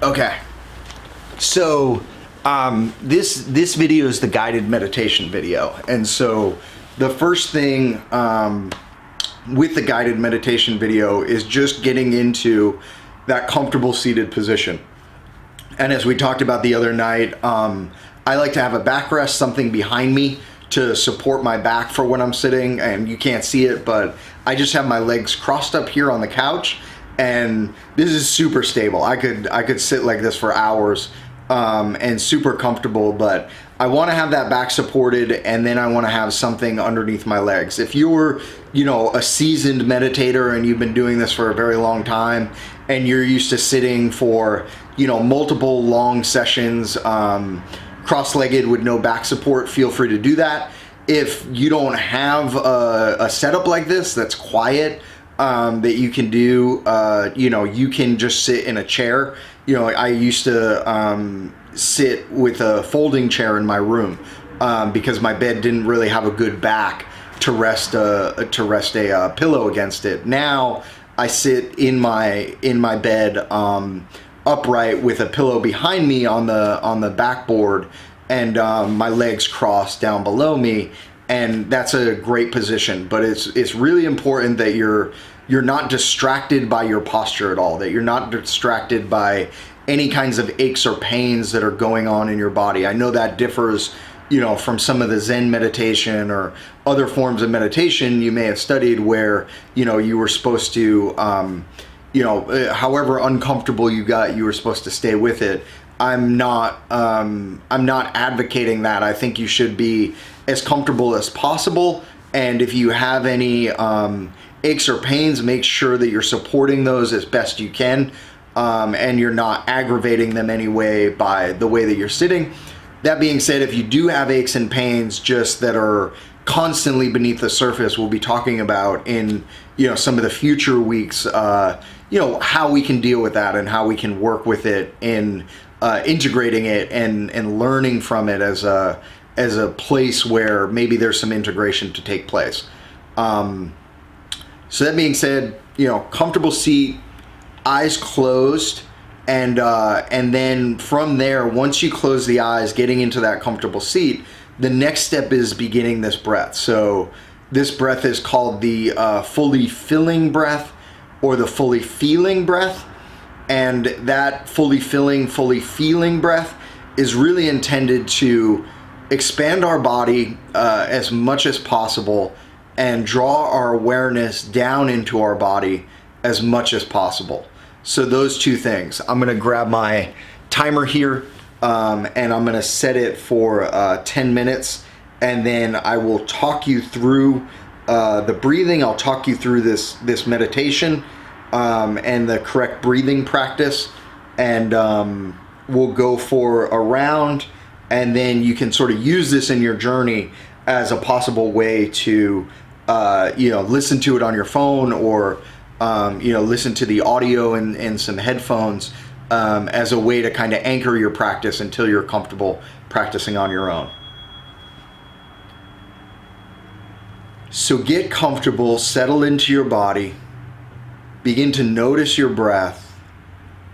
Okay, so this video is the guided meditation video, and so the first thing with the guided meditation video is just getting into that comfortable seated position. And as we talked about the other night, I like to have a backrest, something behind me to support my back for when I'm sitting, and you can't see it, but I just have my legs crossed up here on the couch, and this is super stable. I could sit like this for hours, and super comfortable, but I want to have that back supported, and then I want to have something underneath my legs. If you're, a seasoned meditator and you've been doing this for a very long time, and you're used to sitting for, multiple long sessions, cross-legged with no back support, feel free to do that. If you don't have a setup like this that's quiet, that you can do, you can just sit in a chair. I used to sit with a folding chair in my room because my bed didn't really have a good back to rest a pillow against it. Now I sit in my bed upright with a pillow behind me on the backboard, and my legs crossed down below me, and that's a great position. But it's really important that you're not distracted by your posture at all, that you're not distracted by any kinds of aches or pains that are going on in your body. I know that differs, from some of the Zen meditation or other forms of meditation you may have studied where, you were supposed to, however uncomfortable you got, you were supposed to stay with it. I'm not advocating that. I think you should be as comfortable as possible. And if you have any aches or pains, make sure that you're supporting those as best you can, and you're not aggravating them anyway by the way that you're sitting. That being said, if you do have aches and pains just that are constantly beneath the surface, we'll be talking about in some of the future weeks, how we can deal with that and how we can work with it in integrating it and learning from it as a place where maybe there's some integration to take place. So that being said, comfortable seat, eyes closed, and then from there, once you close the eyes, getting into that comfortable seat, the next step is beginning this breath. So this breath is called the fully filling breath or the fully feeling breath. And that fully filling, fully feeling breath is really intended to expand our body as much as possible and draw our awareness down into our body as much as possible. So those two things. I'm gonna grab my timer here, and I'm gonna set it for 10 minutes, and then I will talk you through the breathing. I'll talk you through this meditation and the correct breathing practice, and we'll go for a round, and then you can sort of use this in your journey as a possible way to listen to it on your phone, or listen to the audio in some headphones as a way to kind of anchor your practice until you're comfortable practicing on your own. So get comfortable, settle into your body, begin to notice your breath,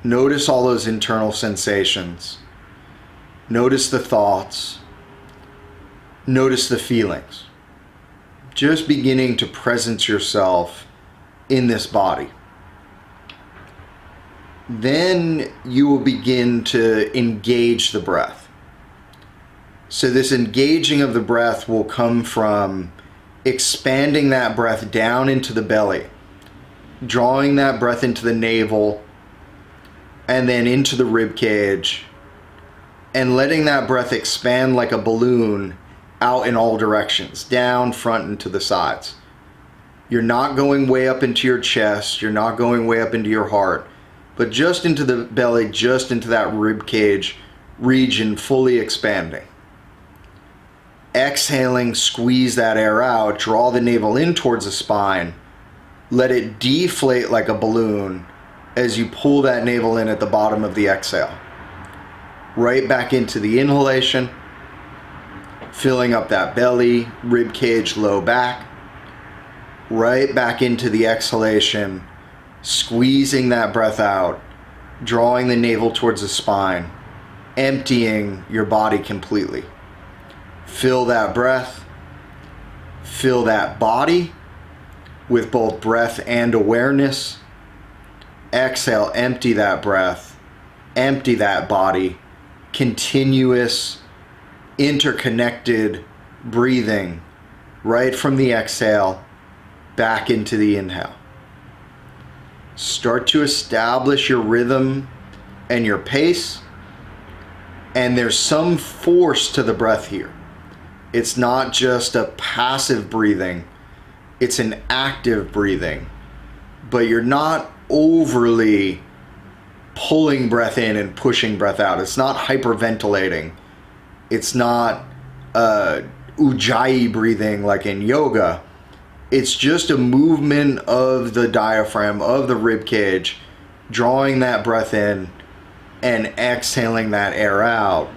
notice all those internal sensations, notice the thoughts, notice the feelings. Just beginning to presence yourself in this body. Then you will begin to engage the breath. So this engaging of the breath will come from expanding that breath down into the belly, drawing that breath into the navel, and then into the rib cage, and letting that breath expand like a balloon out in all directions, down, front, and to the sides. You're not going way up into your chest, you're not going way up into your heart, but just into the belly, just into that rib cage region, fully expanding. Exhaling, squeeze that air out, draw the navel in towards the spine, let it deflate like a balloon as you pull that navel in at the bottom of the exhale. Right back into the inhalation, filling up that belly, rib cage, low back. Right back into the exhalation, squeezing that breath out, drawing the navel towards the spine, emptying your body completely. Fill that breath, fill that body with both breath and awareness. Exhale, empty that breath, empty that body. Continuous, interconnected breathing right from the exhale back into the inhale. Start to establish your rhythm and your pace, and there's some force to the breath here. It's not just a passive breathing, it's an active breathing, but you're not overly pulling breath in and pushing breath out. It's not hyperventilating. It's not ujjayi breathing like in yoga. It's just a movement of the diaphragm, of the rib cage, drawing that breath in and exhaling that air out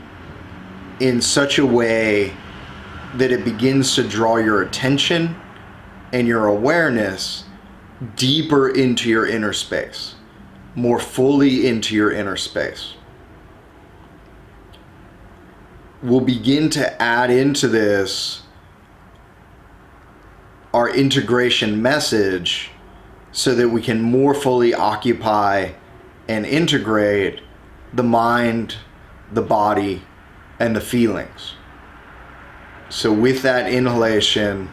in such a way that it begins to draw your attention and your awareness deeper into your inner space, more fully into your inner space. We'll begin to add into this our integration message so that we can more fully occupy and integrate the mind, the body, and the feelings. So with that inhalation,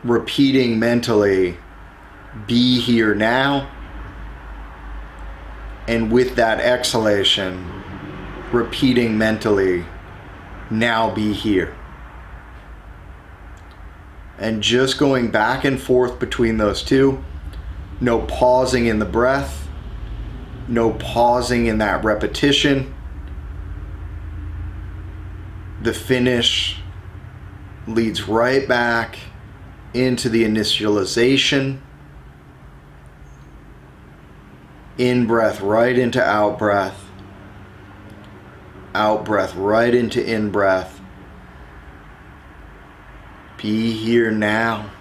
repeating mentally, be here now. And with that exhalation, repeating mentally, now be here. And just going back and forth between those two. No pausing in the breath. No pausing in that repetition. The finish leads right back into the initialization. In breath right into out breath. Out breath right into in breath. Be here now.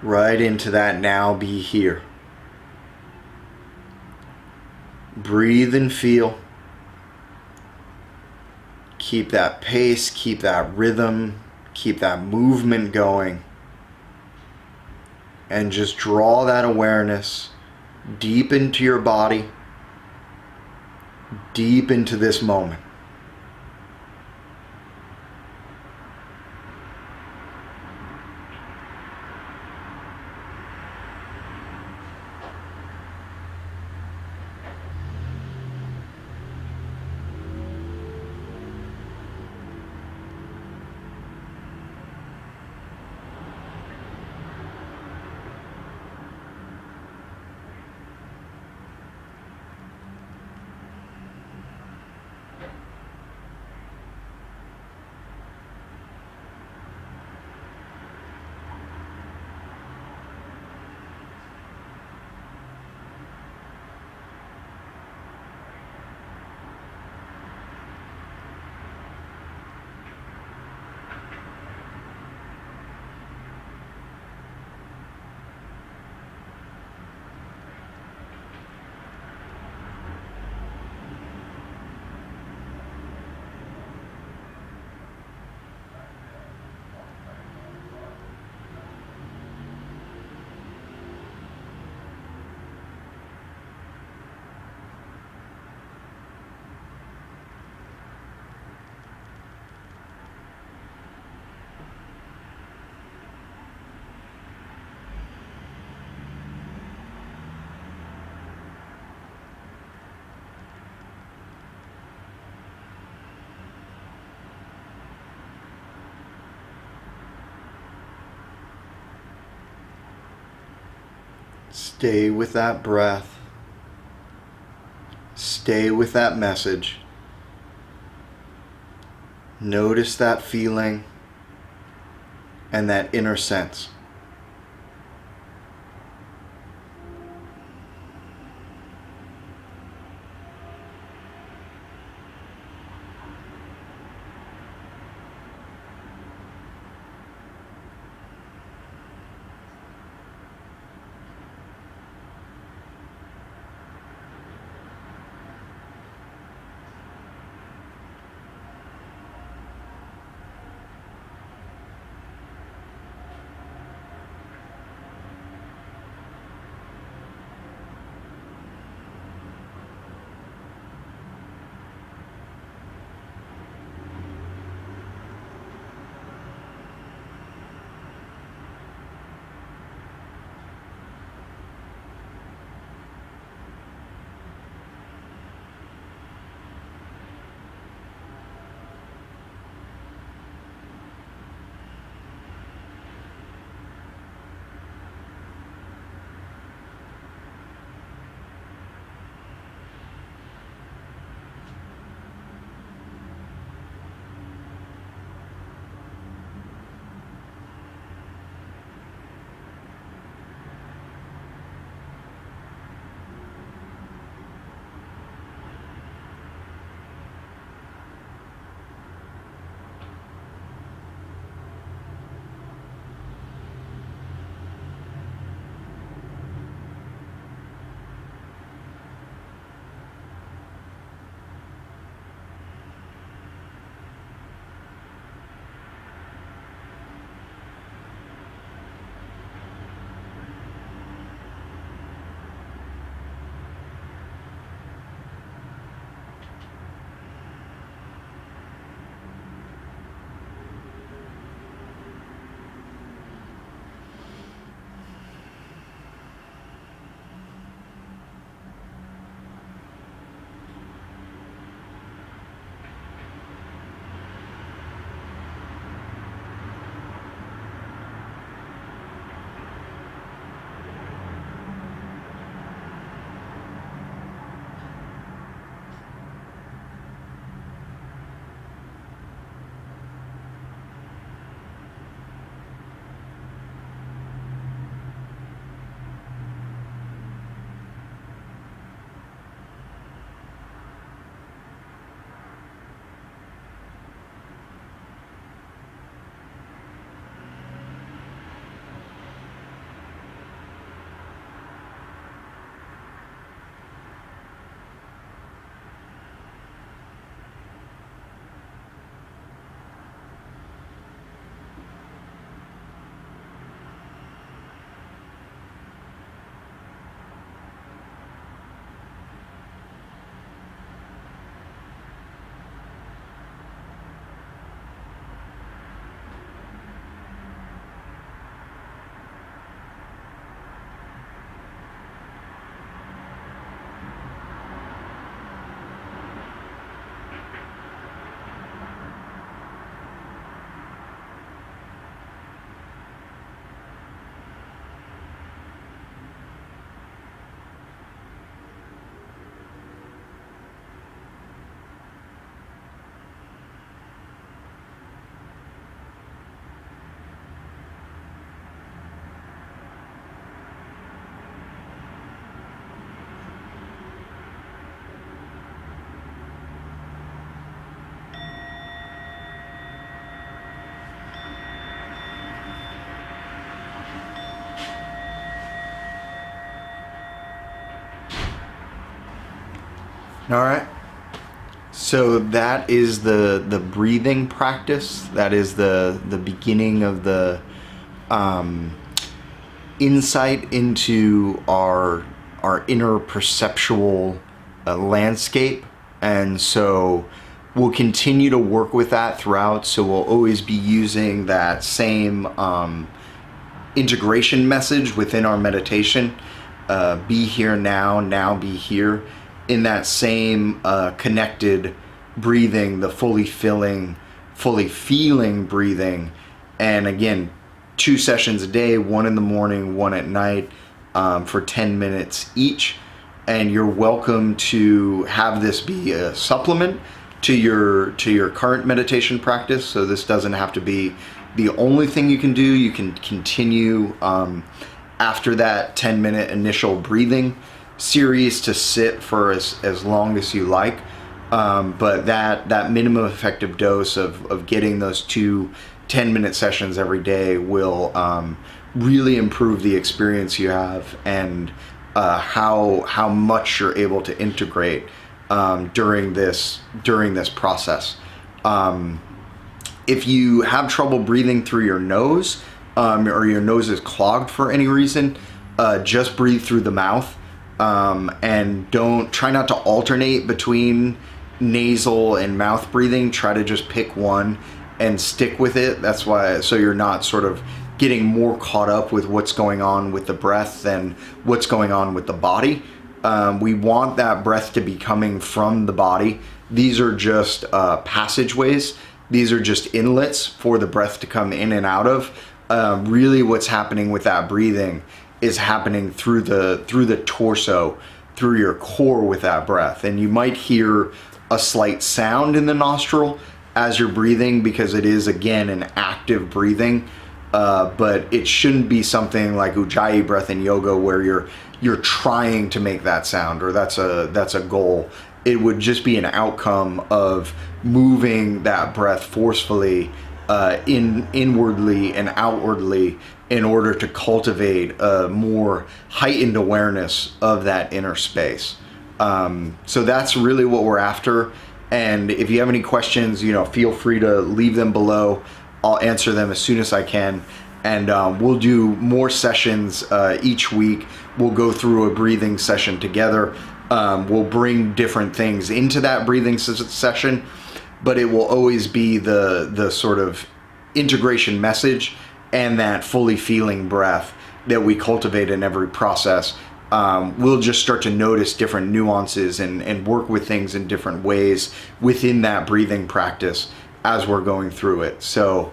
Right into that now, be here. Breathe and feel. Keep that pace, keep that rhythm, keep that movement going. And just draw that awareness deep into your body, deep into this moment. Stay with that breath. Stay with that message. Notice that feeling and that inner sense. All right. So that is the breathing practice. That is the beginning of the insight into our inner perceptual landscape. And so we'll continue to work with that throughout. So we'll always be using that same integration message within our meditation. Be here now, now be here. In that same connected breathing, the fully feeling breathing. And again, 2 sessions a day, 1 in the morning, 1 at night, for 10 minutes each. And you're welcome to have this be a supplement to your current meditation practice. So this doesn't have to be the only thing you can do. You can continue after that 10-minute initial breathing series to sit for as long as you like. But that minimum effective dose of getting those 2 10-minute sessions every day will really improve the experience you have and how much you're able to integrate during this process. If you have trouble breathing through your nose, or your nose is clogged for any reason, just breathe through the mouth, and try not to alternate between nasal and mouth breathing. Try to just pick one and stick with it. That's why, so you're not sort of getting more caught up with what's going on with the breath than what's going on with the body. We want that breath to be coming from the body. These are just passageways. These are just inlets for the breath to come in and out of. Really what's happening with that breathing is happening through the torso, through your core with that breath. And you might hear a slight sound in the nostril as you're breathing because it is, again, an active breathing. But it shouldn't be something like Ujjayi breath in yoga where you're trying to make that sound, or that's a goal. It would just be an outcome of moving that breath forcefully inwardly and outwardly in order to cultivate a more heightened awareness of that inner space. So that's really what we're after. And if you have any questions, feel free to leave them below. I'll answer them as soon as I can. And we'll do more sessions each week. We'll go through a breathing session together. We'll bring different things into that breathing session, but it will always be the sort of integration message and that fully feeling breath that we cultivate in every process. We'll just start to notice different nuances and work with things in different ways within that breathing practice as we're going through it. So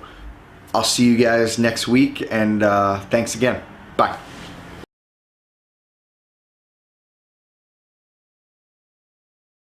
I'll see you guys next week, and thanks again.